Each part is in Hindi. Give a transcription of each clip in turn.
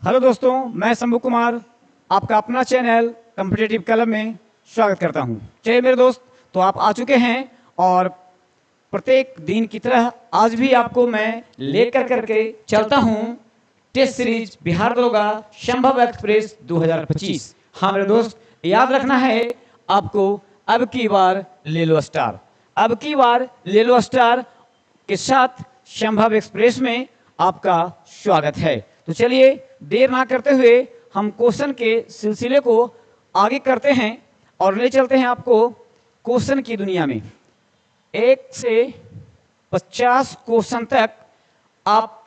हेलो दोस्तों, मैं शंभू कुमार आपका अपना चैनल कॉम्पिटिटिव क्लब में स्वागत करता हूं। चलिए मेरे दोस्त, तो आप आ चुके हैं और प्रत्येक दिन की तरह आज भी आपको मैं लेकर करके चलता हूं टेस्ट सीरीज बिहार दरोगा संभव एक्सप्रेस 2025। हाँ मेरे दोस्त, याद रखना है आपको, अब की बार ले लो स्टार। अब की बार ले लो स्टार के साथ संभव एक्सप्रेस में आपका स्वागत है। तो चलिए देर ना करते हुए हम क्वेश्चन के सिलसिले को आगे करते हैं और ले चलते हैं आपको क्वेश्चन की दुनिया में। 1 से 50 क्वेश्चन तक आप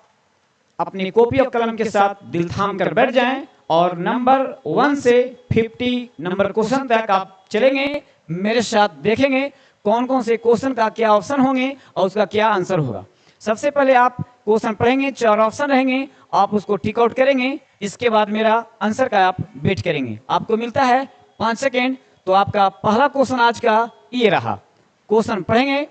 अपनी कॉपी और कलम के साथ दिल थाम कर बैठ जाएं और नंबर 1 से 50 नंबर क्वेश्चन तक आप चलेंगे मेरे साथ, देखेंगे कौन कौन से क्वेश्चन का क्या ऑप्शन होंगे और उसका क्या आंसर होगा। सबसे पहले आप क्वेश्चन पढ़ेंगे, 4 ऑप्शन रहेंगे, आप उसको टिक आउट करेंगे। इसके बाद मेरा आंसर का आप वेट करेंगे। आपको मिलता है 5 सेकेंड। तो आपका पहला क्वेश्चन आज का ये रहा। क्वेश्चन पढ़ेंगे,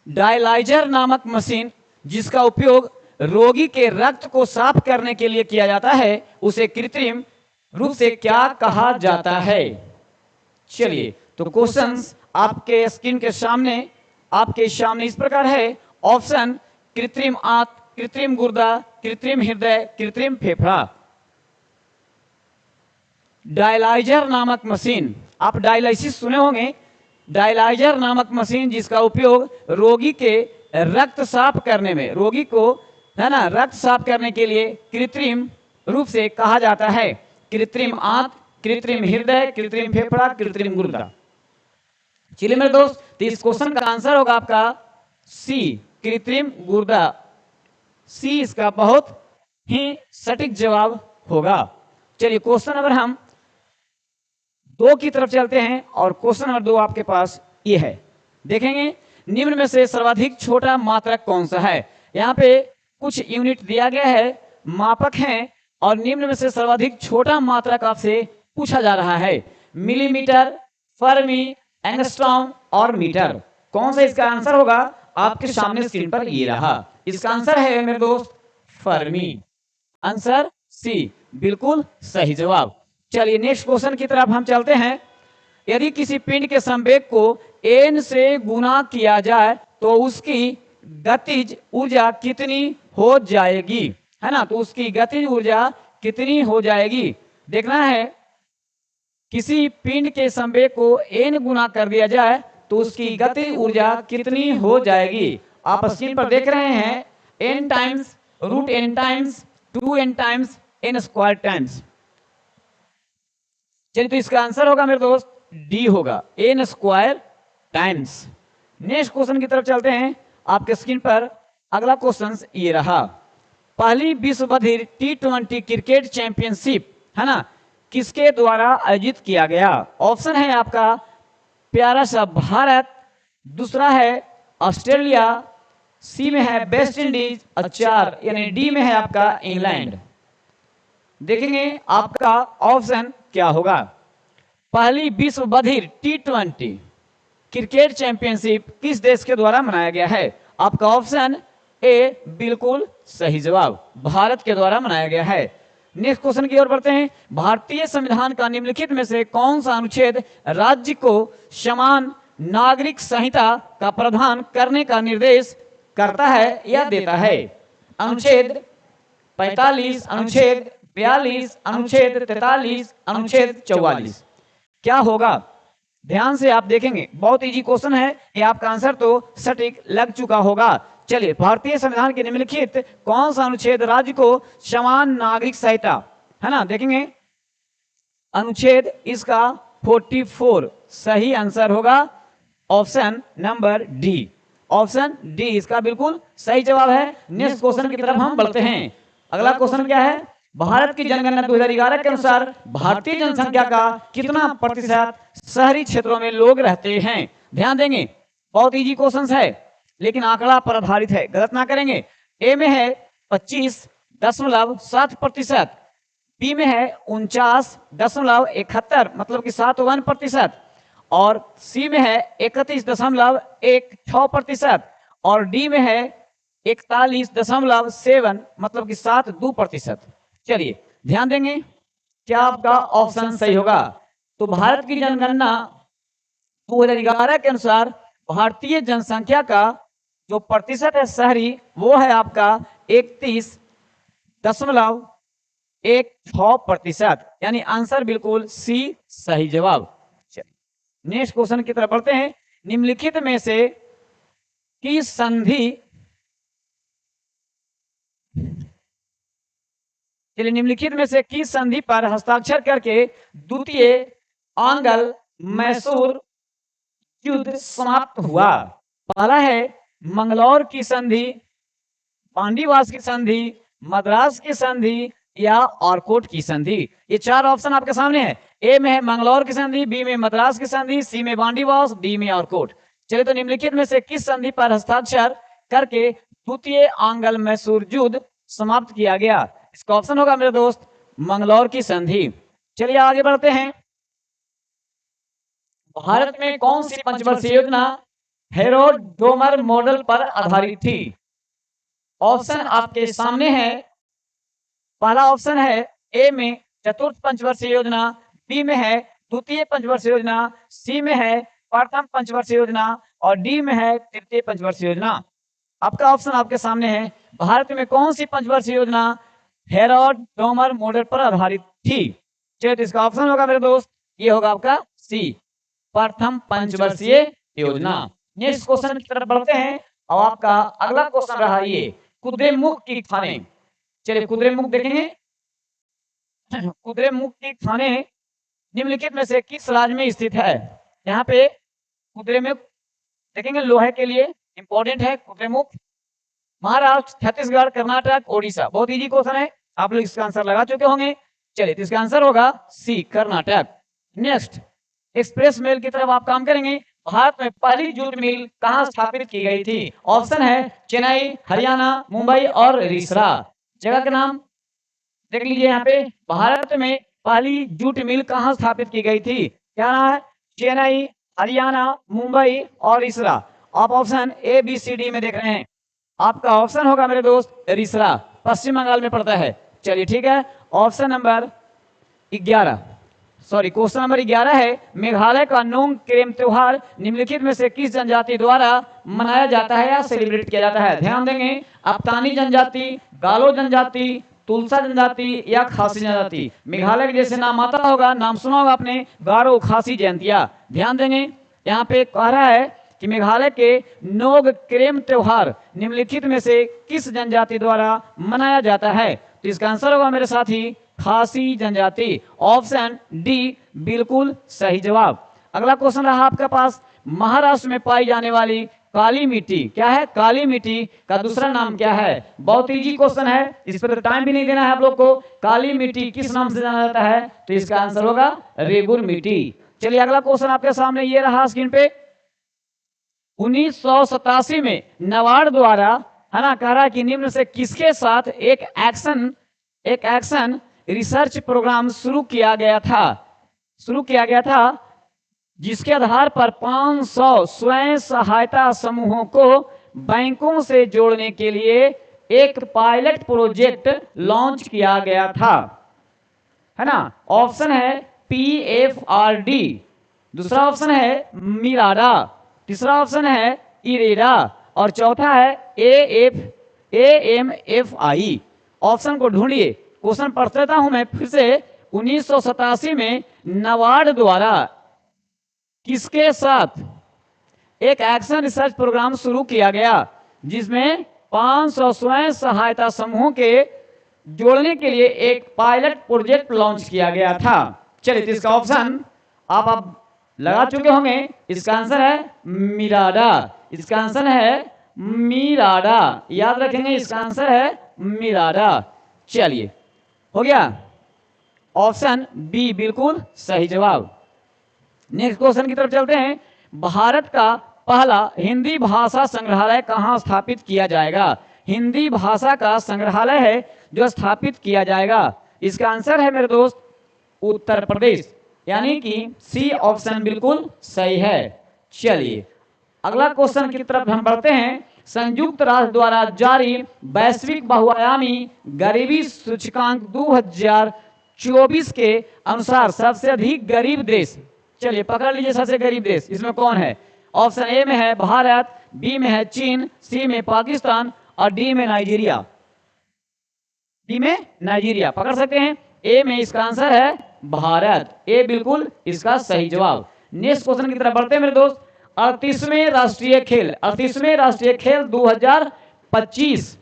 डायलाइजर नामक मशीन जिसका उपयोग रोगी के रक्त को साफ करने के लिए किया जाता है, उसे कृत्रिम रूप से क्या कहा जाता है। चलिए, तो क्वेश्चंस आपके स्क्रीन के सामने इस प्रकार है। ऑप्शन कृत्रिम आंत, कृत्रिम गुर्दा, कृत्रिम हृदय, कृत्रिम फेफड़ा। डायलाइजर नामक मशीन, आप डायलिसिस सुने होंगे। डायलाइजर नामक मशीन जिसका उपयोग रोगी के रक्त साफ करने में, रोगी को है ना रक्त साफ करने के लिए कृत्रिम रूप से कहा जाता है। कृत्रिम आंत, कृत्रिम हृदय, कृत्रिम फेफड़ा, कृत्रिम गुर्दा। चलिए मेरे दोस्त, तो इस क्वेश्चन का आंसर होगा आपका सी, कृत्रिम गुर्दा। सी इसका बहुत ही सटीक जवाब होगा। चलिए क्वेश्चन नंबर हम 2 की तरफ चलते हैं और क्वेश्चन नंबर 2 आपके पास ये है। देखेंगे, निम्न में से सर्वाधिक छोटा मात्रक कौन सा है। यहाँ पे कुछ यूनिट दिया गया है, मापक हैं, और निम्न में से सर्वाधिक छोटा मात्रक आपसे पूछा जा रहा है। मिलीमीटर, फर्मी, एंगस्ट्रॉम और मीटर। कौन सा इसका आंसर होगा, आपके सामने स्क्रीन पर ये रहा। इसका आंसर है मेरे दोस्त फर्मी। आंसर सी, बिल्कुल सही जवाब। चलिए नेक्स्ट क्वेश्चन की तरफ हम चलते हैं। यदि किसी पिंड के संवेग को n से गुना किया जाए तो उसकी गतिज ऊर्जा कितनी हो जाएगी, है ना। तो उसकी गतिज ऊर्जा कितनी हो जाएगी देखना है। किसी पिंड के संवेग को n गुना कर दिया जाए तो उसकी गतिज ऊर्जा कितनी हो जाएगी। आप स्क्रीन पर देख रहे हैं, n times root n times 2n times n square times. चलिए, तो इसका आंसर होगा मेरे दोस्त डी होगा, n square times. Next question की तरफ चलते हैं। आपके स्क्रीन पर अगला क्वेश्चन ये रहा। पहली विश्व बधिर T20 क्रिकेट चैंपियनशिप, है ना, किसके द्वारा आयोजित किया गया। ऑप्शन है आपका प्यारा सा भारत, दूसरा है ऑस्ट्रेलिया, सी में है वेस्ट इंडीज और 4 यानी डी में है आपका इंग्लैंड। देखेंगे आपका ऑप्शन क्या होगा। पहली विश्व बधिर T20 क्रिकेट चैंपियनशिप किस देश के द्वारा मनाया गया है। आपका ऑप्शन ए बिल्कुल सही जवाब, भारत के द्वारा मनाया गया है। नेक्स्ट क्वेश्चन की ओर बढ़ते हैं। भारतीय संविधान का निम्नलिखित में से कौन सा अनुच्छेद राज्य को समान नागरिक संहिता का प्रावधान करने का निर्देश करता है या देता है। अनुच्छेद 45, अनुच्छेद 42, अनुच्छेद 43, अनुच्छेद 44। क्या होगा, ध्यान से आप देखेंगे, बहुत इजी क्वेश्चन है ये, आपका आंसर तो सटीक लग चुका होगा। चलिए, भारतीय संविधान के निम्नलिखित कौन सा अनुच्छेद राज्य को समान नागरिक संहिता, है ना, देखेंगे अनुच्छेद इसका 44 सही आंसर होगा। Option number D, option D इसका बिल्कुल सही जवाब है। नेक्स्ट क्वेश्चन की तरफ हम बढ़ते हैं। अगला क्वेश्चन क्या है। भारत की जनगणना 2011 के अनुसार भारतीय जनसंख्या का कितना प्रतिशत शहरी क्षेत्रों में लोग रहते हैं। ध्यान देंगे, बहुत इजी क्वेश्चन है लेकिन आंकड़ा पर आधारित है, गलत ना करेंगे। ए में है 25.7%, बी में है 49.71 मतलब कि 7% और सी में है 31.16% और डी में है 41.7 मतलब कि 72%। चलिए ध्यान देंगे, क्या आपका ऑप्शन सही होगा। तो भारत की जनगणना 2011 के अनुसार भारतीय जनसंख्या का जो प्रतिशत है शहरी, वो है आपका 31.16%, यानी आंसर बिल्कुल सी सही जवाब। नेक्स्ट क्वेश्चन की तरफ बढ़ते हैं। निम्नलिखित में से की संधि, चलिए निम्नलिखित में से किस संधि पर हस्ताक्षर करके द्वितीय आंग्ल मैसूर युद्ध समाप्त हुआ। पहला है मंगलौर की संधि, पांडीवास की संधि, मद्रास की संधि या ऑरकोट की संधि। ये चार ऑप्शन आपके सामने है। ए में है मंगलौर की संधि, बी में मद्रास की संधि, सी में बांडीवास, डी में ऑरकोट। चलिए तो निम्नलिखित में से किस संधि पर हस्ताक्षर करके द्वितीय आंग्ल मैसूर युद्ध समाप्त किया गया। इसका ऑप्शन होगा मेरे दोस्त मंगलौर की संधि। चलिए आगे बढ़ते हैं। भारत में कौन सी पंचवर्षीय योजना हेरोड डोमर मॉडल पर आधारित थी। ऑप्शन आपके सामने है। पहला ऑप्शन है ए में चतुर्थ पंचवर्षीय योजना, बी में है द्वितीय पंचवर्षीय योजना, सी में है प्रथम पंचवर्षीय योजना और डी में है तृतीय पंचवर्षीय योजना। आपका ऑप्शन आपके सामने है। भारत में कौन सी पंचवर्षीय योजना हेरोड डोमर मॉडल पर आधारित थी। चलिए तो इसका ऑप्शन होगा मेरे दोस्त, ये होगा आपका सी प्रथम पंचवर्षीय योजना। नेक्स्ट क्वेश्चन की तरफ बढ़ते हैं। अब आपका अगला क्वेश्चन रहा ये कुद्रेमुख की खाने। चलिए कुद्रेमुख देखेंगे। कुद्रेमुख की खाने निम्नलिखित में से किस राज्य में स्थित है। यहाँ पे कुद्रेमुख देखेंगे, लोहे के लिए इंपॉर्टेंट है कुद्रेमुख। महाराष्ट्र, छत्तीसगढ़, कर्नाटक, ओडिशा। बहुत इजी क्वेश्चन है, आप लोग इसका आंसर लगा चुके होंगे। चलिए तो इसका आंसर होगा सी कर्नाटक। नेक्स्ट एक्सप्रेस मेल की तरफ आप काम करेंगे। भारत में पहली जूट मिल कहां स्थापित की गई थी। ऑप्शन है चेन्नई, हरियाणा, मुंबई और रिसरा। जगह का नाम देख लीजिए। यहाँ पे भारत में पहली जूट मिल कहां स्थापित की गई थी। क्या है, चेन्नई, हरियाणा, मुंबई और रिसरा। आप option A B C D में देख रहे हैं। आपका ऑप्शन होगा मेरे दोस्त रिसरा, पश्चिम बंगाल में पड़ता है। चलिए ठीक है, option number 11, sorry question number 11 है मेघालय का नोंग क्रेम त्योहार निम्नलिखित में से किस जनजाति द्वारा मनाया जाता है या सेलिब्रेट किया जाता है। ध्यान देंगे, अप्तानी जनजाति, गालो जनजाति, तुलसा जनजाति या खासी जनजाति। मेघालय के जैसे नाम आता होगा, नाम सुना होगा आपने, गारो खासी जयंतिया। ध्यान देंगे, यहाँ पे कह रहा है कि मेघालय के नोग क्रेम त्योहार निम्नलिखित में से किस जनजाति द्वारा मनाया जाता है। तो इसका आंसर होगा मेरे साथी खासी जनजाति। ऑप्शन डी बिल्कुल सही जवाब। अगला क्वेश्चन रहा आपके पास, महाराष्ट्र में पाई जाने वाली काली मिट्टी क्या है। काली मिट्टी का दूसरा नाम क्या है। बहुत इजी क्वेश्चन है, इस पर टाइम भी नहीं देना है आप लोग को। काली मिट्टी किस नाम से जाना जाता है, तो इसका आंसर होगा रेगुर मिट्टी। चलिए अगला क्वेश्चन आपके सामने ये रहा स्क्रीन पे। 1987 में नाबार्ड द्वारा है ना, कह रहा है कि निम्न से किसके साथ एक एक्शन रिसर्च प्रोग्राम शुरू किया गया था जिसके आधार पर 500 स्वयं सहायता समूहों को बैंकों से जोड़ने के लिए एक पायलट प्रोजेक्ट लॉन्च किया गया था, है ना। ऑप्शन है PFRD, दूसरा ऑप्शन है मिराडा, तीसरा ऑप्शन है इरेडा और चौथा है AMFI। ऑप्शन को ढूंढिए। क्वेश्चन पढ़ देता हूं मैं फिर से। 1987 में नाबार्ड द्वारा किसके साथ एक एक्शन रिसर्च प्रोग्राम शुरू किया गया जिसमें 500 स्वयं सहायता समूहों के जोड़ने के लिए एक पायलट प्रोजेक्ट लॉन्च किया गया था। चलिए इसका ऑप्शन आप लगा चुके होंगे। इसका आंसर है मिराडा। इसका आंसर है मिराडा, याद रखेंगे, इसका आंसर है मिराडा। चलिए हो गया, ऑप्शन बी बिल्कुल सही जवाब। नेक्स्ट क्वेश्चन की तरफ चलते हैं। भारत का पहला हिंदी भाषा संग्रहालय कहां स्थापित किया जाएगा। हिंदी भाषा का संग्रहालय है जो स्थापित किया जाएगा। इसका आंसर है मेरे दोस्त उत्तर प्रदेश, यानी कि सी ऑप्शन बिल्कुल सही है। चलिए अगला क्वेश्चन की तरफ हम बढ़ते हैं। संयुक्त राष्ट्र द्वारा जारी वैश्विक बहुआयामी गरीबी सूचकांक 2024 के अनुसार सबसे अधिक गरीब देश, चलिए पकड़ लीजिए सबसे गरीब देश इसमें कौन है। ऑप्शन ए में है भारत, बी में है चीन, सी में पाकिस्तान और डी में नाइजीरिया। डी में नाइजीरिया पकड़ सकते हैं। ए में इसका आंसर है भारत, ए बिल्कुल इसका सही जवाब। नेक्स्ट क्वेश्चन की तरफ बढ़ते हैं मेरे दोस्त। 38वें राष्ट्रीय खेल 2025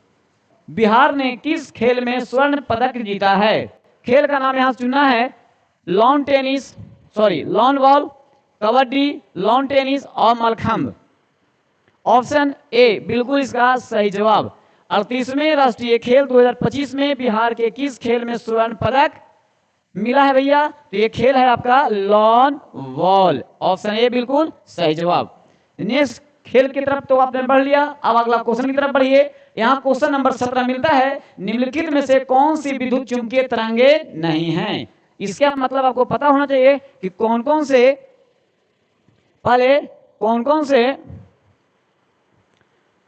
बिहार ने किस खेल में स्वर्ण पदक जीता है। खेल का नाम यहां चुनना है lawn ball, kabaddi, lawn tennis और मलखंभ। ऑप्शन ए बिल्कुल इसका सही जवाब। 38वें राष्ट्रीय खेल 2025 में बिहार के किस खेल में स्वर्ण पदक मिला है भैया, तो ये खेल है आपका लॉन बॉल। ऑप्शन ए बिल्कुल सही जवाब। नेक्स्ट खेल की तरफ तो आपने बढ़ लिया, अब अगला क्वेश्चन की तरफ बढ़िए। यहाँ क्वेश्चन नंबर 17 मिलता है, निम्नलिखित में से कौन सी विद्युत चुंबकीय तरंगे नहीं हैं। इसका मतलब आपको पता होना चाहिए कि कौन कौन से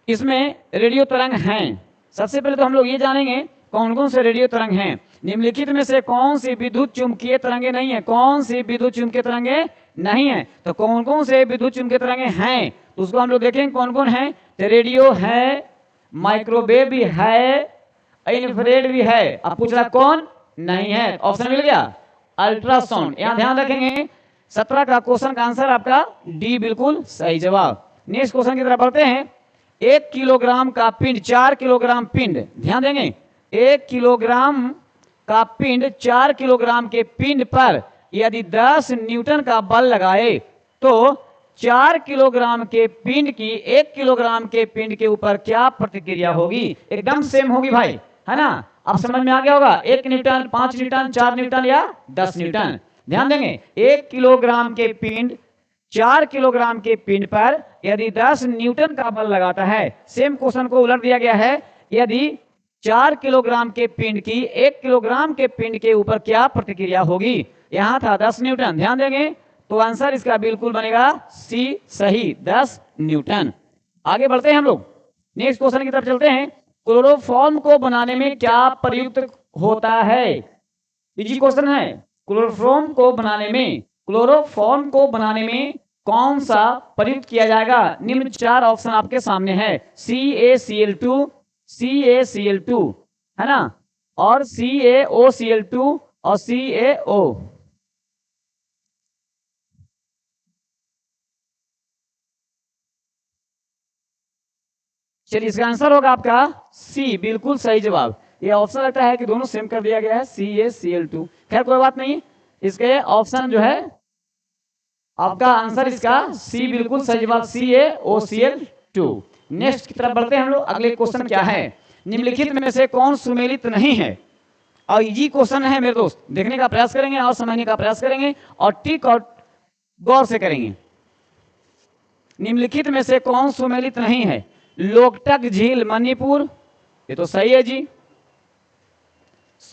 इसमें रेडियो तरंग हैं। सबसे पहले तो हम लोग ये जानेंगे कौन कौन से रेडियो तरंग हैं। निम्नलिखित में से कौन सी विद्युत चुंबकीय तरंगे नहीं है, कौन सी विद्युत चुंबकीय तरंगे नहीं है, तो कौन कौन से विद्युत चुंबकीय तरंगे हैं तो उसको हम लोग देखेंगे कौन कौन है। तो रेडियो है, माइक्रोवेव भी है, इंफ्रारेड भी है। अब पूछ रहा कौन नहीं है, ऑप्शन मिल गया अल्ट्रासाउंड। यहां ध्यान रखेंगे 17 का क्वेश्चन का आंसर आपका डी बिल्कुल सही जवाब। नेक्स्ट क्वेश्चन की तरफ बढ़ते हैं। 1 किलोग्राम का पिंड 4 किलोग्राम पिंड, ध्यान देंगे 1 किलोग्राम का पिंड 4 किलोग्राम के पिंड पर यदि 10 न्यूटन का बल लगाए तो 4 किलोग्राम के पिंड की 1 किलोग्राम के पिंड के ऊपर क्या प्रतिक्रिया होगी। एकदम सेम होगी भाई, है ना। अब समझ में आ गया होगा 1 न्यूटन, 5 न्यूटन, 4 न्यूटन या 10 न्यूटन। ध्यान देंगे 1 किलोग्राम के पिंड 4 किलोग्राम के पिंड पर यदि 10 न्यूटन का बल लगाता है। सेम क्वेश्चन को उलट दिया गया है, यदि 4 किलोग्राम के पिंड की 1 किलोग्राम के पिंड के ऊपर क्या प्रतिक्रिया होगी। यहां था 10 न्यूटन, ध्यान देंगे तो आंसर इसका बिल्कुल बनेगा सी सही 10 न्यूटन। आगे बढ़ते हैं हम लोग, नेक्स्ट क्वेश्चन की तरफ चलते हैं। क्लोरोफॉर्म को बनाने में क्या प्रयुक्त होता है। इजी क्वेश्चन है। क्लोरोफॉर्म को बनाने में कौन सा प्रयुक्त किया जाएगा। निम्न 4 ऑप्शन आपके सामने है, CaCl2, है ना, और CaOCl2 और CaO। चलिए इसका आंसर होगा आपका सी बिल्कुल सही जवाब। ये ऑप्शन लगता है कि दोनों सेम कर दिया गया है CaCl2। खैर कोई बात नहीं, इसके ऑप्शन जो है आपका आंसर इसका सी बिल्कुल सही जवाब CaOCl2। नेक्स्ट की तरफ बढ़ते हैं हम लोग। अगले क्वेश्चन क्या है, निम्नलिखित में से कौन सुमेलित नहीं है। और इजी क्वेश्चन है मेरे दोस्त, देखने का प्रयास करेंगे और समझने का प्रयास करेंगे और टिक और गौर से करेंगे। निम्नलिखित में से कौन सुमेलित नहीं है। लोकटक झील मणिपुर, ये तो सही है जी।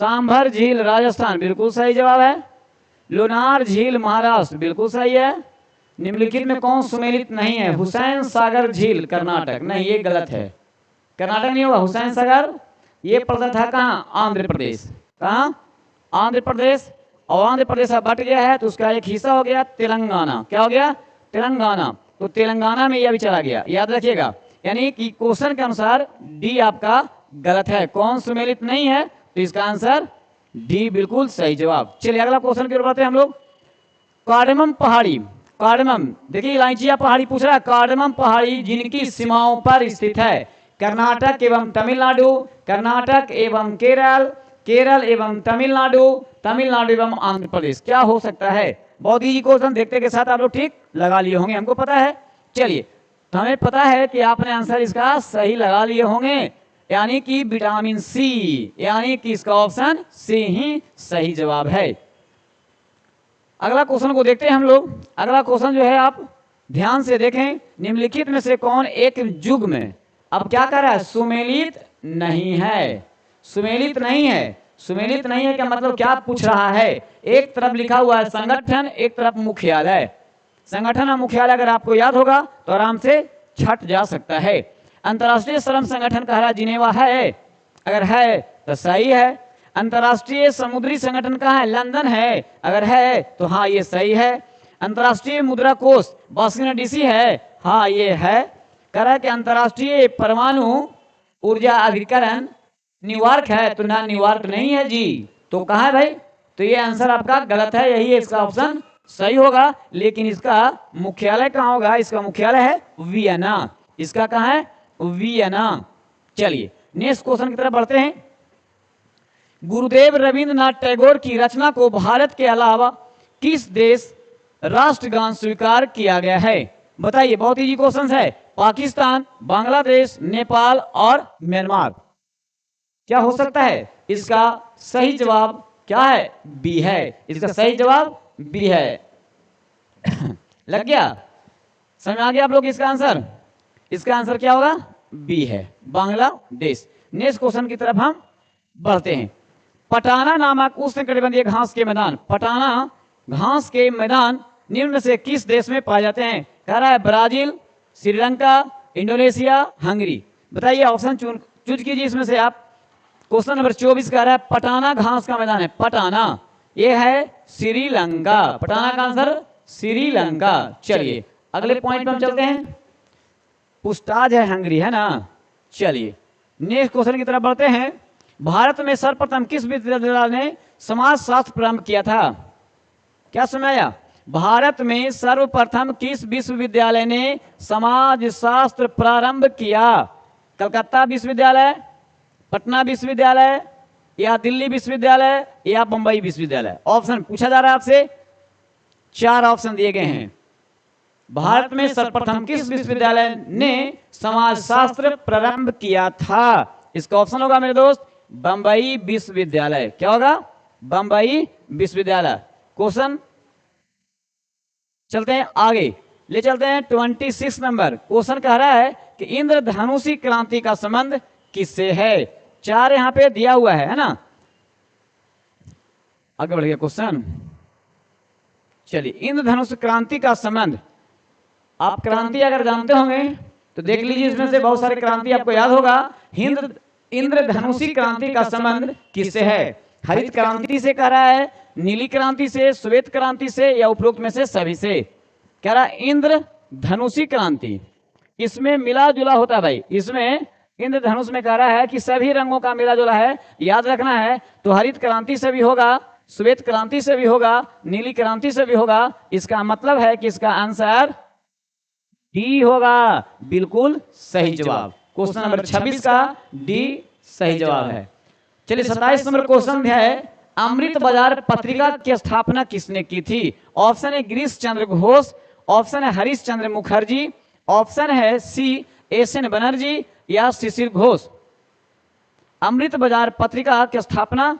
सांभर झील राजस्थान, बिल्कुल सही जवाब है। लोनार झील महाराष्ट्र, बिल्कुल सही है। निम्नलिखित में कौन सुमेलित नहीं है। हुसैन सागर झील कर्नाटक, नहीं ये गलत है, कर्नाटक नहीं होगा। हुसैन सागर ये पड़ता था कहाँ, आंध्र प्रदेश। कहाँ, आंध्र प्रदेश। और आंध्र प्रदेश अब बट गया है तो उसका एक हिस्सा हो गया तेलंगाना। क्या हो गया, तेलंगाना। तो तेलंगाना में यह भी चला गया, याद रखिएगा। यानी कि क्वेश्चन के अनुसार डी आपका गलत है, कौन सुमेलित नहीं है, तो इसका आंसर डी बिल्कुल सही जवाब। चलिए अगला क्वेश्चन की ओर बढ़ते हैं हम लोग। कार्डमम पहाड़ी, कार्डमम देखिए इलायचिया पहाड़ी पूछ रहा है। कार्डमम पहाड़ी जिनकी सीमाओं पर स्थित है। कर्नाटक एवं तमिलनाडु, कर्नाटक एवं केरल, केरल एवं तमिलनाडु, तमिलनाडु एवं आंध्र प्रदेश। क्या हो सकता है। बहुत ही क्वेश्चन देखते के साथ आप लोग ठीक लगा लिए होंगे, हमको पता है। चलिए तो हमें पता है कि आपने आंसर इसका सही लगा लिए होंगे, यानी कि विटामिन सी, यानी कि इसका ऑप्शन सी ही सही जवाब है। अगला क्वेश्चन को देखते हैं हम लोग। अगला क्वेश्चन जो है आप ध्यान से देखें। निम्नलिखित में से कौन एक युग में, अब क्या कर रहा है, सुमेलित नहीं है। सुमेलित नहीं है, सुमेलित नहीं है क्या मतलब क्या पूछ रहा है। एक तरफ लिखा हुआ है संगठन, एक तरफ मुख्यालय। संगठन और मुख्यालय अगर आपको याद होगा तो आराम से छट जा सकता है। अंतर्राष्ट्रीय श्रम संगठन कह रहा है जिनेवा है, अगर है तो सही है। अंतर्राष्ट्रीय समुद्री संगठन कहाँ है, लंदन है, अगर है तो हाँ ये सही है। अंतर्राष्ट्रीय मुद्रा कोष वाशिंगटन डीसी है, हाँ ये है। कह रहा है कि अंतर्राष्ट्रीय परमाणु ऊर्जा अधिकरण न्यूयॉर्क है, तो ना न्यूयॉर्क नहीं है जी, तो कहाँ है भाई, तो ये आंसर आपका गलत है, यही है इसका ऑप्शन सही होगा। लेकिन इसका मुख्यालय कहाँ होगा, इसका मुख्यालय है वियना, इसका कहाँ है, वियना। चलिए नेक्स्ट क्वेश्चन की तरफ बढ़ते हैं। गुरुदेव रविंद्रनाथ टैगोर की रचना को भारत के अलावा किस देश राष्ट्रगान स्वीकार किया गया है, बताइए, बहुत इजी क्वेश्चन है। पाकिस्तान, बांग्लादेश, नेपाल और म्यांमार, क्या हो सकता है, इसका सही जवाब क्या है, बी है, इसका सही जवाब बी है। लग गया, समझ आ गया आप लोग इसका आंसर, इसका आंसर क्या होगा, बी है, बांग्लादेश। नेक्स्ट क्वेश्चन की तरफ हम बढ़ते हैं। पटाना नामक उष्णकटिबंधीय घास के मैदान, पटाना घास के मैदान निम्न से किस देश में पाए जाते हैं, कह रहा है ब्राजील, श्रीलंका, इंडोनेशिया, हंगरी, बताइए ऑप्शन चूज कीजिए इसमें से आप। क्वेश्चन नंबर 24 कह रहा है पटाना घास का मैदान है, पटाना ये है श्रीलंका, पटाना का आंसर श्रीलंका। चलिए अगले पॉइंट पर हम चलते हैं। पुस्ताज है हंगरी, है ना। चलिए नेक्स्ट क्वेश्चन की तरफ बढ़ते हैं। भारत में सर्वप्रथम किस विश्वविद्यालय ने समाज शास्त्र प्रारंभ किया था, क्या सुनाया, भारत में सर्वप्रथम किस विश्वविद्यालय ने समाज शास्त्र प्रारंभ किया, कलकत्ता विश्वविद्यालय, पटना विश्वविद्यालय या दिल्ली विश्वविद्यालय या बंबई विश्वविद्यालय। ऑप्शन पूछा जा रहा है आपसे, 4 ऑप्शन दिए गए हैं। भारत में सर्वप्रथम किस विश्वविद्यालय ने समाज शास्त्र प्रारंभ किया था, इसका ऑप्शन होगा मेरे दोस्त बंबई विश्वविद्यालय, क्या होगा, बंबई विश्वविद्यालय। क्वेश्चन चलते हैं आगे, ले चलते हैं 26 नंबर। क्वेश्चन कह रहा है कि इंद्रधनुषी क्रांति का संबंध किससे है, 4 यहां पे दिया हुआ है ना। आगे बढ़ गया क्वेश्चन। चलिए इंद्रधनुष क्रांति का संबंध, आप क्रांति अगर जानते होंगे तो देख लीजिए, इसमें से बहुत सारे क्रांति आपको याद होगा। इंद्रधनुषी क्रांति का संबंध किससे है, हरित क्रांति से कह रहा है, नीली क्रांति से, श्वेत क्रांति से या उपरोक्त में से सभी से। कह रहा है इंद्रधनुषी क्रांति, इसमें मिला जुला होता है भाई, इसमें इंद्रधनुष में कह रहा है कि सभी रंगों का मिला जुला है, याद रखना है। तो हरित क्रांति से भी होगा, श्वेत क्रांति से भी होगा, नीली क्रांति से भी होगा। इसका मतलब है कि इसका आंसर डी होगा, बिल्कुल सही जवाब। क्वेश्चन नंबर 26 का डी सही जवाब है। चलिए 27 नंबर क्वेश्चन है, अमृत बाजार पत्रिका की स्थापना किसने की थी, ऑप्शन है गिरीश चंद्र घोष, ऑप्शन है हरीश चंद्र मुखर्जी, ऑप्शन है सी एस.एन. बनर्जी या शिशिर घोष। अमृत बाजार पत्रिका की स्थापना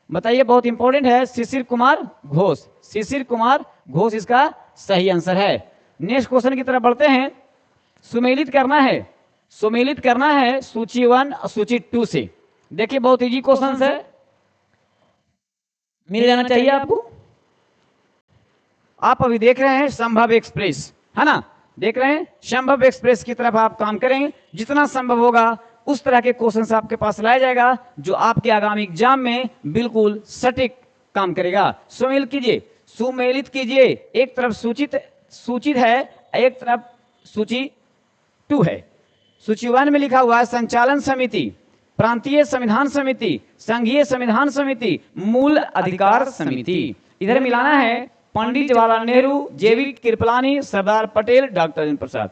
बताइए, बहुत इंपॉर्टेंट है, शिशिर कुमार घोष, शिशिर कुमार घोष इसका सही आंसर है। नेक्स्ट क्वेश्चन की तरफ बढ़ते हैं। सुमेलित करना है, सुमेलित करना है सूची 1 सूची 2 से। देखिए बहुत इजी क्वेश्चन है, मिल जाना चाहिए आपको। आप अभी देख रहे हैं संभव एक्सप्रेस, है ना, देख रहे हैं संभव एक्सप्रेस की तरफ आप काम करेंगे, जितना संभव होगा उस तरह के क्वेश्चन आपके पास लाया जाएगा जो आपके आगामी एग्जाम में बिल्कुल सटीक काम करेगा। सुमेलित कीजिए, सुमेलित कीजिए, एक तरफ सूचित है, एक तरफ सूची 2 है। सूची 1 में लिखा हुआ है संचालन समिति, प्रांतीय संविधान समिति, संघीय संविधान समिति, मूल अधिकार समिति। इधर मिलाना है पंडित जवाहरलाल नेहरू, जेबी कृपलानी, सरदार पटेल, डॉक्टर राजेंद्र प्रसाद।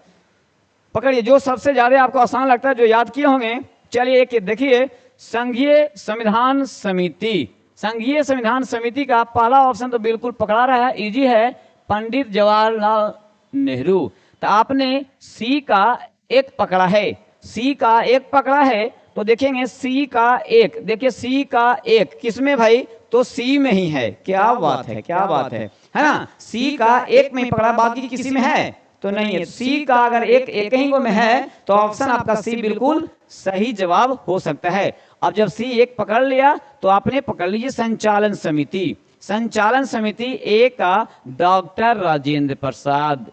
पकड़िए जो सबसे ज्यादा आपको आसान लगता है, जो याद किए होंगे। चलिए एक देखिए, संघीय संविधान समिति, संघीय संविधान समिति का पहला ऑप्शन तो बिल्कुल पकड़ा रहा है, इजी है, पंडित जवाहरलाल नेहरू। तो आपने सी का एक पकड़ा है, सी का एक पकड़ा है, तो देखेंगे सी का एक, देखिए सी का एक किसमें भाई, तो सी में ही है, क्या बात है, क्या बात है ना। सी का एक में ही पकड़ा, बाकी किसी में है तो नहीं है। सी का अगर एक ही को में है तो ऑप्शन आपका सी बिल्कुल सही जवाब हो सकता है। अब जब सी एक पकड़ लिया तो आपने पकड़ लीजिए संचालन समिति, संचालन समिति ए का डॉक्टर राजेंद्र प्रसाद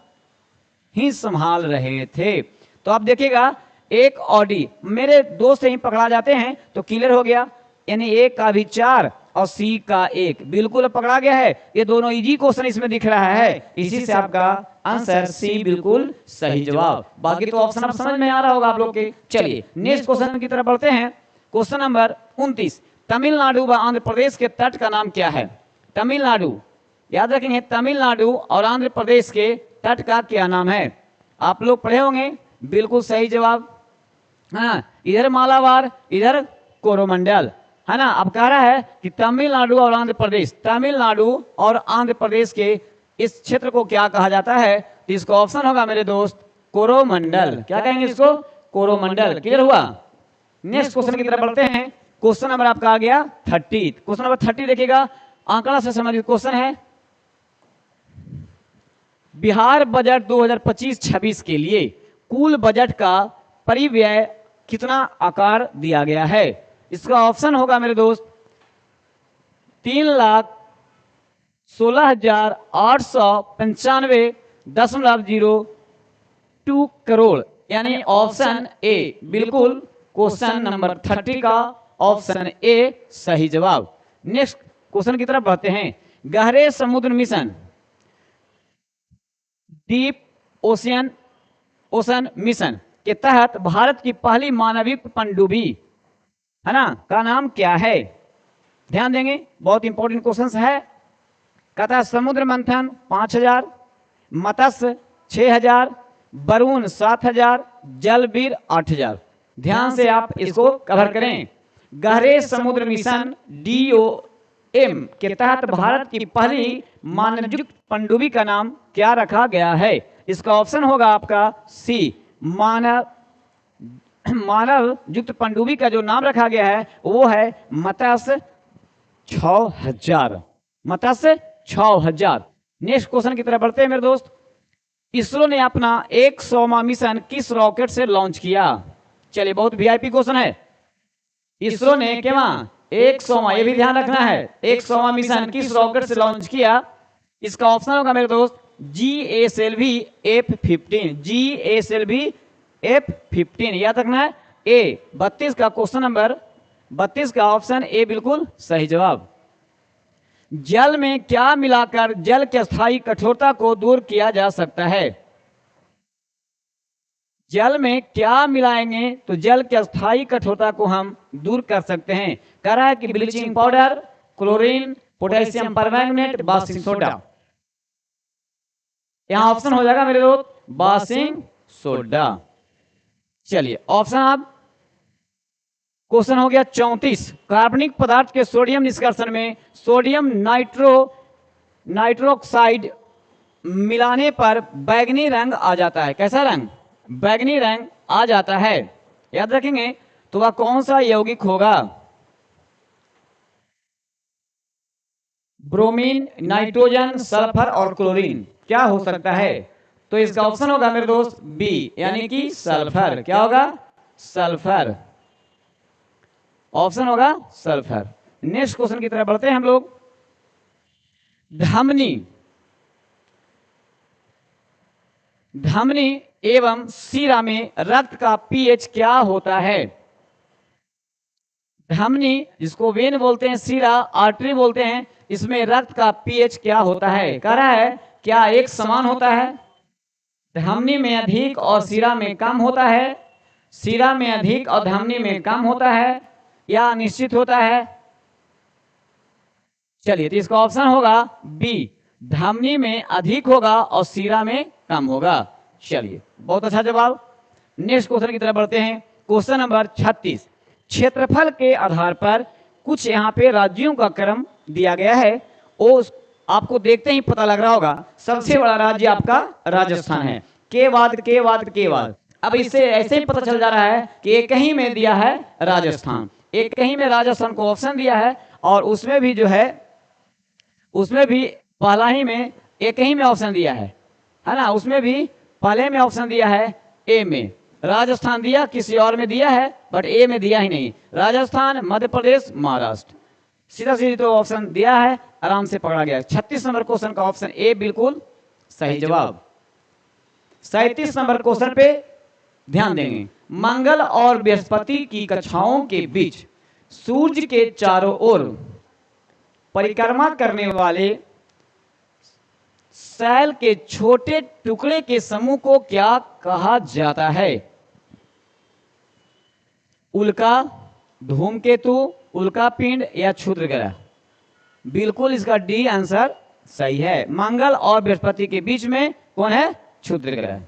ही संभाल रहे थे। तो आप देखिएगा एक और डी, मेरे दो से ही पकड़ा जाते हैं तो क्लियर हो गया, यानी ए का भी 4 और सी का 1, बिल्कुल पकड़ा गया है। ये दोनों इजी क्वेश्चन इसमें दिख रहा है, इसी से आपका आंसर सी बिल्कुल सही जवाब। बाकी तो ऑप्शन अब समझ में आ रहा होगा आप लोग के। चलिए नेक्स्ट क्वेश्चन की तरफ बढ़ते हैं। क्वेश्चन नंबर 29, तमिलनाडु व आंध्र प्रदेश के तट का नाम क्या है? तमिलनाडु, याद रखेंगे, तमिलनाडु और आंध्र प्रदेश के तट का क्या नाम है? आप लोग पढ़े होंगे, बिल्कुल सही जवाब। हाँ, इधर मालाबार, इधर कोरोमंडल, है ना। अब कह रहा है कि तमिलनाडु और आंध्र प्रदेश, तमिलनाडु और आंध्र प्रदेश के इस क्षेत्र को क्या कहा जाता है? तो इसका ऑप्शन होगा मेरे दोस्त कोरोमंडल। क्या कहेंगे इसको? कोरोमंडल। क्लियर हुआ? नेक्स्ट क्वेश्चन की तरफ बढ़ते हैं। क्वेश्चन नंबर आपका आ गया 30। क्वेश्चन नंबर 30 देखिएगा, आंकड़ा से संबंधित क्वेश्चन है। बिहार बजट 2025-26 के लिए कुल बजट का परिव्यय कितना आकार दिया गया है? इसका ऑप्शन होगा मेरे दोस्त 3,16,895.02 करोड़, यानी ऑप्शन ए बिल्कुल क्वेश्चन नंबर 30 का ऑप्शन ए सही जवाब। नेक्स्ट क्वेश्चन की तरफ बढ़ते हैं। गहरे समुद्र मिशन, डीप ओशन मिशन के तहत भारत की पहली मानवयुक्त पनडुब्बी, है ना, का नाम क्या है? ध्यान देंगे, बहुत इंपॉर्टेंट क्वेश्चन है। कहता है समुद्र मंथन 5000, मत्स्य 6000, वरुण 7000, जलवीर 8000। ध्यान से आप इसको कवर करें। गहरे समुद्र मिशन DOM के तहत भारत की पहली मानवयुक्त पनडुब्बी का नाम क्या रखा गया है? इसका ऑप्शन होगा आपका सी, मानव युक्त पनडुब्बी का जो नाम रखा गया है वो है मत्स्य 6000, मत्स्य 6000। नेक्स्ट क्वेश्चन की तरफ बढ़ते हैं मेरे दोस्त। इसरो ने अपना 100वां मिशन किस रॉकेट से लॉन्च किया? चलिए, बहुत VIP क्वेश्चन है। इसरो ने क्या 100वां, ये भी ध्यान रखना है, 100वां मिशन किस रॉकेट से लॉन्च किया? इसका ऑप्शन होगा मेरे दोस्त GSLV F-15, GSLV F-15, याद रखना है। ए 32 का क्वेश्चन नंबर 32 का ऑप्शन ए बिल्कुल सही जवाब। जल में क्या मिलाकर जल की स्थायी कठोरता को दूर किया जा सकता है? जल में क्या मिलाएंगे तो जल की स्थायी कठोरता को हम दूर कर सकते हैं? कह रहा है कि bleaching powder, chlorine, potassium permanganate, baking soda. यहां ऑप्शन हो जाएगा मेरे दोस्त बासिंग सोडा। चलिए ऑप्शन आप, क्वेश्चन हो गया 34। कार्बनिक पदार्थ के सोडियम निष्कर्षण में सोडियम नाइट्रोक्साइड मिलाने पर बैगनी रंग आ जाता है। कैसा रंग? बैगनी रंग आ जाता है। याद रखेंगे, तो वह कौन सा यौगिक होगा? ब्रोमीन, नाइट्रोजन, सल्फर और क्लोरीन, क्या हो सकता है? तो इसका ऑप्शन होगा मेरे दोस्त बी, यानी कि सल्फर। क्या होगा? सल्फर। ऑप्शन होगा सल्फर। नेक्स्ट क्वेश्चन की तरफ बढ़ते हैं हम लोग। धमनी एवं सीरा में रक्त का pH क्या होता है? धमनी, जिसको वेन बोलते हैं, सीरा आर्टरी बोलते हैं, इसमें रक्त का pH क्या होता है? कह रहा है क्या एक समान होता है? धमनी में अधिक और सीरा में कम होता है, सीरा में अधिक और धमनी में कम होता है, या निश्चित होता है? चलिए, तो इसका ऑप्शन होगा बी, धमनी में अधिक होगा और सीरा में कम होगा। चलिए, बहुत अच्छा जवाब। नेक्स्ट क्वेश्चन की तरफ बढ़ते हैं। Question number 36। क्षेत्रफल के आधार पर कुछ यहाँ पे राज्यों का क्रम दिया गया है, वो आपको देखते ही पता लग रहा होगा। सबसे बड़ा राज्य आपका राजस्थान है, के बाद। अब इससे ऐसे ही पता चल जा रहा है कि एक ही में दिया है राजस्थान, एक ही में राजस्थान को ऑप्शन दिया है, और उसमें भी जो है, उसमें भी पहला ही में एक ही में ऑप्शन दिया है ना। उसमें भी पहले में ऑप्शन दिया है ए में, राजस्थान दिया, किसी और में दिया है, बट ए में दिया ही नहीं। राजस्थान, मध्य प्रदेश, महाराष्ट्र, सीधा सीधी तो ऑप्शन दिया है, आराम से पकड़ा गया। 36 नंबर क्वेश्चन का ऑप्शन ए बिल्कुल सही जवाब। 37 नंबर क्वेश्चन पे ध्यान देंगे, मंगल और बृहस्पति की कक्षाओं के बीच सूर्य के चारों ओर परिक्रमा करने वाले सैल के छोटे टुकड़े के समूह को क्या कहा जाता है? उल्का, धूमकेतु, उल्कापिंड या क्षुद्र ग्रह? बिल्कुल इसका डी आंसर सही है। मंगल और बृहस्पति के बीच में कौन है? क्षुद्र ग्रह।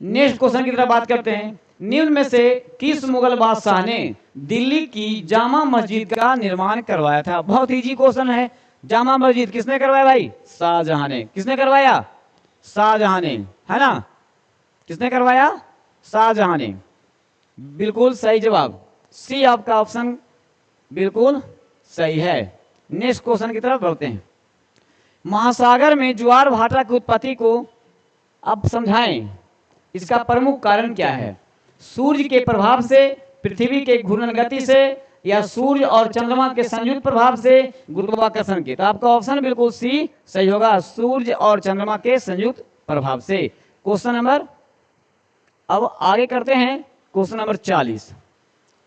नेक्स्ट क्वेश्चन की तरफ बात करते हैं। निम्न में से किस मुगल बादशाह ने दिल्ली की जामा मस्जिद का निर्माण करवाया था? बहुत इजी क्वेश्चन है। जामा मस्जिद किसने करवाया भाई? शाहजहां ने। किसने करवाया? शाहजहां ने, है ना? किसने करवाया? शाहजहां ने। बिल्कुल सही जवाब, सी आपका ऑप्शन बिल्कुल सही है। नेक्स्ट क्वेश्चन की तरफ बढ़ते हैं। महासागर में ज्वार भाटा की उत्पत्ति को अब समझाएं, इसका प्रमुख कारण क्या है? सूर्य के प्रभाव से, पृथ्वी के घूर्णन गति से, या सूर्य और चंद्रमा के संयुक्त प्रभाव से, गुरुत्वाकर्षण के? तो आपका ऑप्शन बिल्कुल सी सही होगा, सूर्य और चंद्रमा के संयुक्त प्रभाव से। क्वेश्चन नंबर, अब आगे करते हैं क्वेश्चन नंबर 40।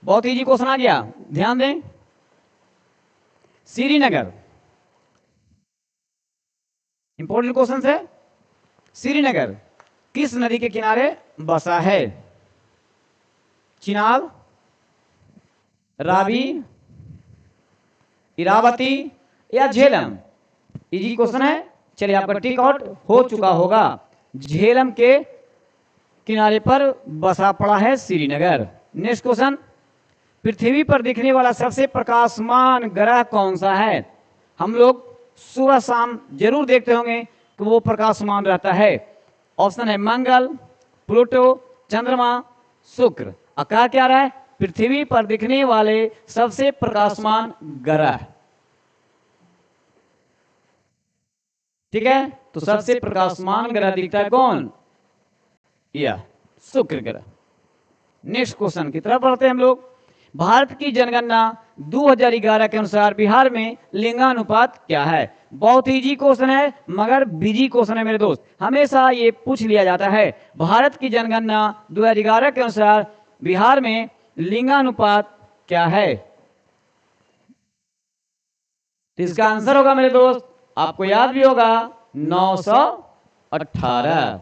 बहुत इजी क्वेश्चन आ गया, ध्यान दें। श्रीनगर, इंपॉर्टेंट क्वेश्चन है। श्रीनगर किस नदी के किनारे बसा है? चिनाब, रावी, इरावती या झेलम? इजी क्वेश्चन है, चलिए आपका टिक आउट हो चुका होगा। झेलम के किनारे पर बसा पड़ा है श्रीनगर। नेक्स्ट क्वेश्चन, पृथ्वी पर दिखने वाला सबसे प्रकाशमान ग्रह कौन सा है? हम लोग सुबह शाम जरूर देखते होंगे कि वो प्रकाशमान रहता है। ऑप्शन है मंगल, प्लूटो, चंद्रमा, शुक्र। कहा क्या रहा है? पृथ्वी पर दिखने वाले सबसे प्रकाशमान ग्रह। ठीक है, तो सबसे प्रकाशमान ग्रह दिखता है कौन? या शुक्र ग्रह। नेक्स्ट क्वेश्चन की तरफ बढ़ते हैं हम लोग। भारत की जनगणना 2011 के अनुसार बिहार में लिंगानुपात क्या है? बहुत इजी क्वेश्चन है मगर बिजी क्वेश्चन है मेरे दोस्त, हमेशा ये पूछ लिया जाता है। भारत की जनगणना 2011 के अनुसार बिहार में लिंगानुपात क्या है? तो इसका आंसर होगा मेरे दोस्त, आपको याद भी होगा, 918।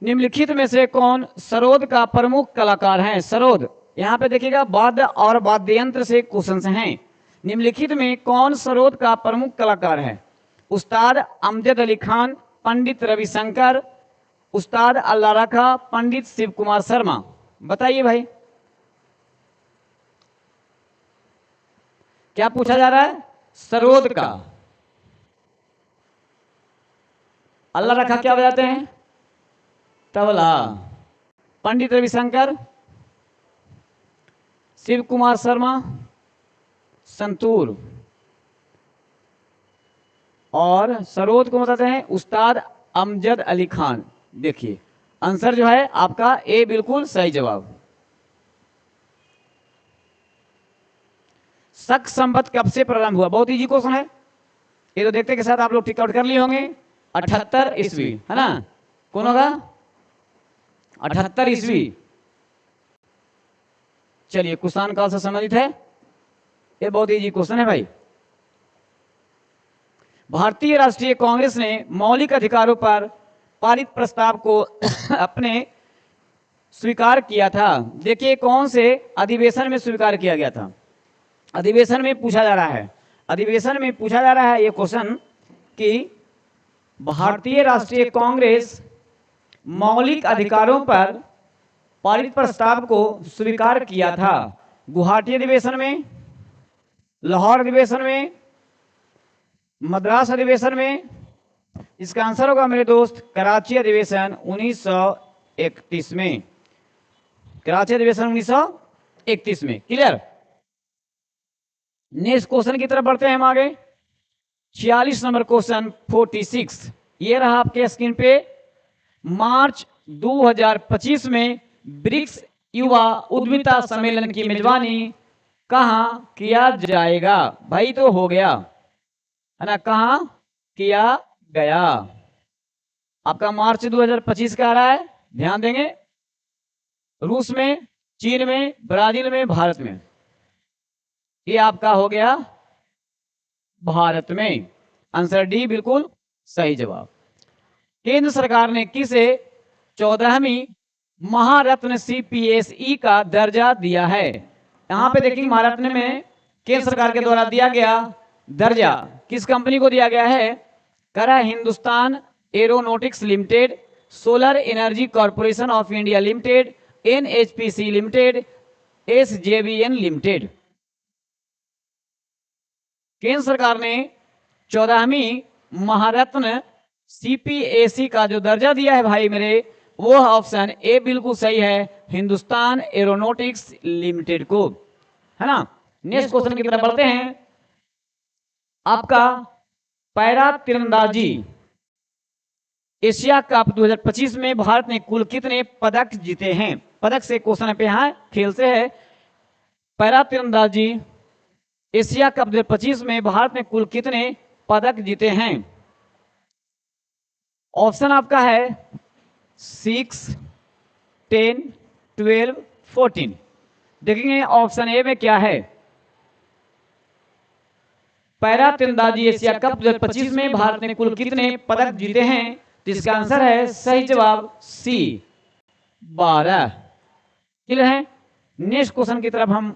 निम्नलिखित में से कौन सरोद का प्रमुख कलाकार है? सरोद, यहां पे देखिएगा वाद्य और वाद्य यंत्र से क्वेश्चन हैं। निम्नलिखित में कौन सरोद का प्रमुख कलाकार है? उस्ताद अमजद अली खान, पंडित रविशंकर, उस्ताद अल्लाह रखा, पंडित शिव कुमार शर्मा? बताइए भाई, क्या पूछा जा रहा है? सरोद का अल्लाह रखा क्या बजाते हैं? तबला। पंडित रविशंकर, शिव कुमार शर्मा संतूर, और सरोद को बताते हैं उस्ताद अमजद अली खान। देखिए आंसर जो है आपका ए बिल्कुल सही जवाब। शक संवत कब से प्रारंभ हुआ? बहुत इजी क्वेश्चन है, ये तो देखते के साथ आप लोग टिक आउट कर लिए होंगे। 78 ईस्वी, है ना? कौन होगा? 78 ईस्वी। चलिए कुषाण काल से संबंधित है, ये बहुत इजी क्वेश्चन है भाई। भारतीय राष्ट्रीय कांग्रेस ने मौलिक अधिकारों पर पारित प्रस्ताव को अपने स्वीकार किया था। देखिए कौन से अधिवेशन में स्वीकार किया गया था? अधिवेशन में पूछा जा रहा है, अधिवेशन में पूछा जा रहा है ये क्वेश्चन कि भारतीय राष्ट्रीय कांग्रेस मौलिक अधिकारों पर पारित प्रस्ताव को स्वीकार किया था। गुवाहाटी अधिवेशन में, लाहौर अधिवेशन में, मद्रास अधिवेशन में? इसका आंसर होगा मेरे दोस्त कराची अधिवेशन 1931 में। कराची अधिवेशन 1931 में। क्लियर? नेक्स्ट क्वेश्चन की तरफ बढ़ते हैं हम आगे। 46 नंबर क्वेश्चन 46 ये रहा आपके स्क्रीन पे। मार्च 2025 में ब्रिक्स युवा उद्यमिता सम्मेलन की मेजबानी कहां किया जाएगा? भाई तो हो गया है ना, कहां किया गया? आपका मार्च 2025 का आ रहा है, ध्यान देंगे। रूस में, चीन में, ब्राजील में, भारत में। ये आपका हो गया भारत में। आंसर डी बिल्कुल सही जवाब। केंद्र सरकार ने किसे 14वीं महारत्न CPSE का दर्जा दिया है? यहां पे देखिए महारत्न में केंद्र सरकार के द्वारा दिया गया दर्जा किस कंपनी को दिया गया है? करा Hindustan aeronautics limited, solar energy corporation of India limited, NHPC limited, SJVN limited. केंद्र सरकार ने 14वीं महारत्न CPSE का जो दर्जा दिया है भाई मेरे, वो ऑप्शन ए बिल्कुल सही है, हिंदुस्तान एरोनॉटिक्स लिमिटेड को, है ना। नेक्स्ट क्वेश्चन की तरफ बढ़ते हैं। आपका पैरा तीरंदाजी एशिया कप 2025 में भारत ने कुल कितने पदक जीते हैं? पदक से क्वेश्चन पे यहां खेल से है। पैरा तीरंदाजी एशिया कप 2025 में भारत ने कुल कितने पदक जीते हैं? ऑप्शन आपका है 6, 10, 12, 14। देखेंगे ऑप्शन ए में क्या है। पैरा तीरंदाजी एशिया कप 2025 में भारत ने कुल कितने पदक जीते हैं? तो इसका आंसर है सही जवाब सी, 12। क्लियर है। नेक्स्ट क्वेश्चन की तरफ हम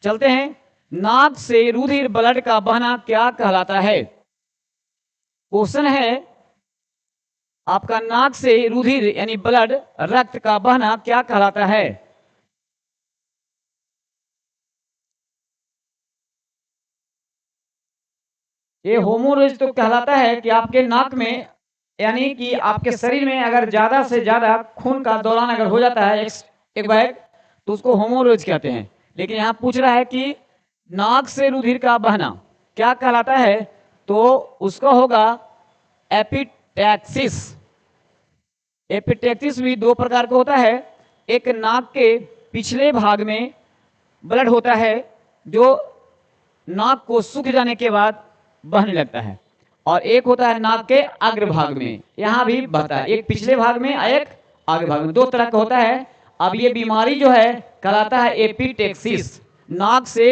चलते हैं। नाक से रुधिर ब्लड का बहना क्या कहलाता है? क्वेश्चन है आपका नाक से रुधिर यानी ब्लड रक्त का बहना क्या कहलाता है? ये होमोरेज तो कहलाता है कि आपके नाक में यानी कि आपके शरीर में अगर ज्यादा से ज्यादा खून का दौरान अगर हो जाता है एक बैग, तो उसको होमोरेज कहते हैं। लेकिन यहाँ पूछ रहा है कि नाक से रुधिर का बहना क्या कहलाता है, तो उसका होगा एपिटैक्सिस। एपिटैक्सिस भी दो प्रकार का होता है। एक नाक के पिछले भाग में ब्लड होता है जो नाक को सूख जाने के बाद बहने लगता है, और एक होता है नाक के अग्रभाग में, यहां भी बहता है। एक पिछले भाग में, एक आगे भाग में, दो तरह का होता है। अब ये बीमारी जो है कहलाता है एपिटैक्सिस, नाक से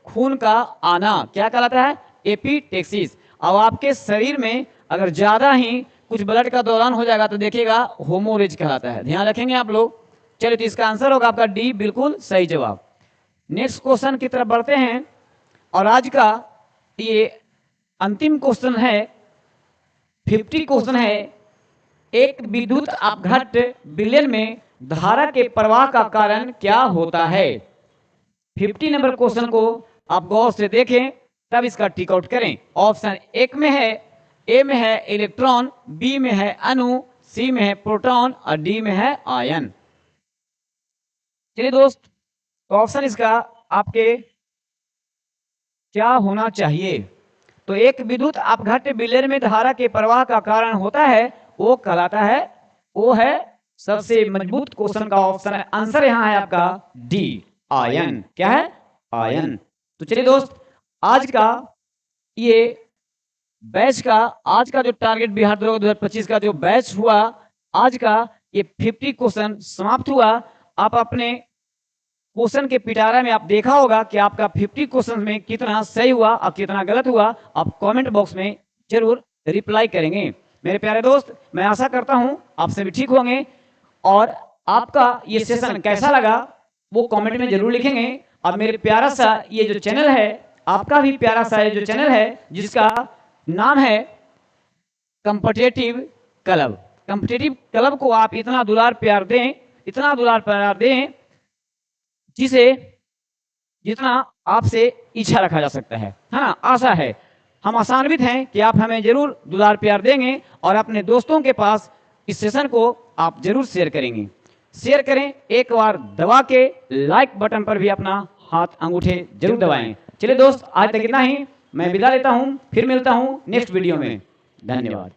खून का आना क्या कहलाता है? एपिटैक्सिस। अब आपके शरीर में अगर ज्यादा ही कुछ ब्लड का दौरान हो जाएगा तो देखिएगा होमोरेज कहलाता है। ध्यान रखेंगे आप लोग। चलिए, तो इसका आंसर होगा आपका डी बिल्कुल सही जवाब। नेक्स्ट क्वेश्चन की तरफ बढ़ते हैं, और आज का ये अंतिम क्वेश्चन है, 50 क्वेश्चन है। एक विद्युत अपघट विलयन में धारा के प्रवाह का कारण क्या होता है? 50 नंबर क्वेश्चन को आप गौर से देखें, तब इसका टिक आउट करें। ऑप्शन एक में है, ए में है इलेक्ट्रॉन, बी में है अणु, सी में है प्रोटॉन और डी में है आयन। चलिए दोस्त, तो ऑप्शन इसका आपके क्या होना चाहिए? तो एक विद्युत अपघट विलयन में धारा के प्रवाह का कारण होता है, वो कहलाता है, वो है सबसे मजबूत क्वेश्चन का ऑप्शन है। आंसर यहां है आपका डी, आयन। क्या है? आयन। तो चलिए दोस्त, आज का ये बैच का, आज का जो टारगेट बिहार दरोगा 2025 का जो बैच हुआ, आज का ये 50 क्वेश्चन समाप्त हुआ। आप अपने क्वेश्चन के पिटारा में आप देखा होगा कि आपका 50 क्वेश्चन में कितना सही हुआ और कितना गलत हुआ। आप कमेंट बॉक्स में जरूर रिप्लाई करेंगे। मेरे प्यारे दोस्त, मैं आशा करता हूं आप सभी ठीक होंगे, और आपका ये सेशन कैसा लगा वो कमेंट में जरूर लिखेंगे। और मेरे प्यारा सा ये जो चैनल है, आपका भी प्यारा सा ये जो चैनल है जिसका नाम है कॉम्पिटिटिव क्लब, कॉम्पिटिटिव क्लब को आप इतना दुलार प्यार दें, इतना दुलार प्यार दें जिसे जितना आपसे इच्छा रखा जा सकता है ना। आशा है, हम आशान्वित हैं कि आप हमें जरूर दुलार प्यार देंगे और अपने दोस्तों के पास इस सेशन को आप जरूर शेयर करेंगे। शेयर करें, एक बार दबा के लाइक बटन पर भी अपना हाथ अंगूठे जरूर दबाएं। चलिए दोस्त, आज तक इतना ही। मैं विदा लेता हूं, फिर मिलता हूं नेक्स्ट वीडियो में। धन्यवाद।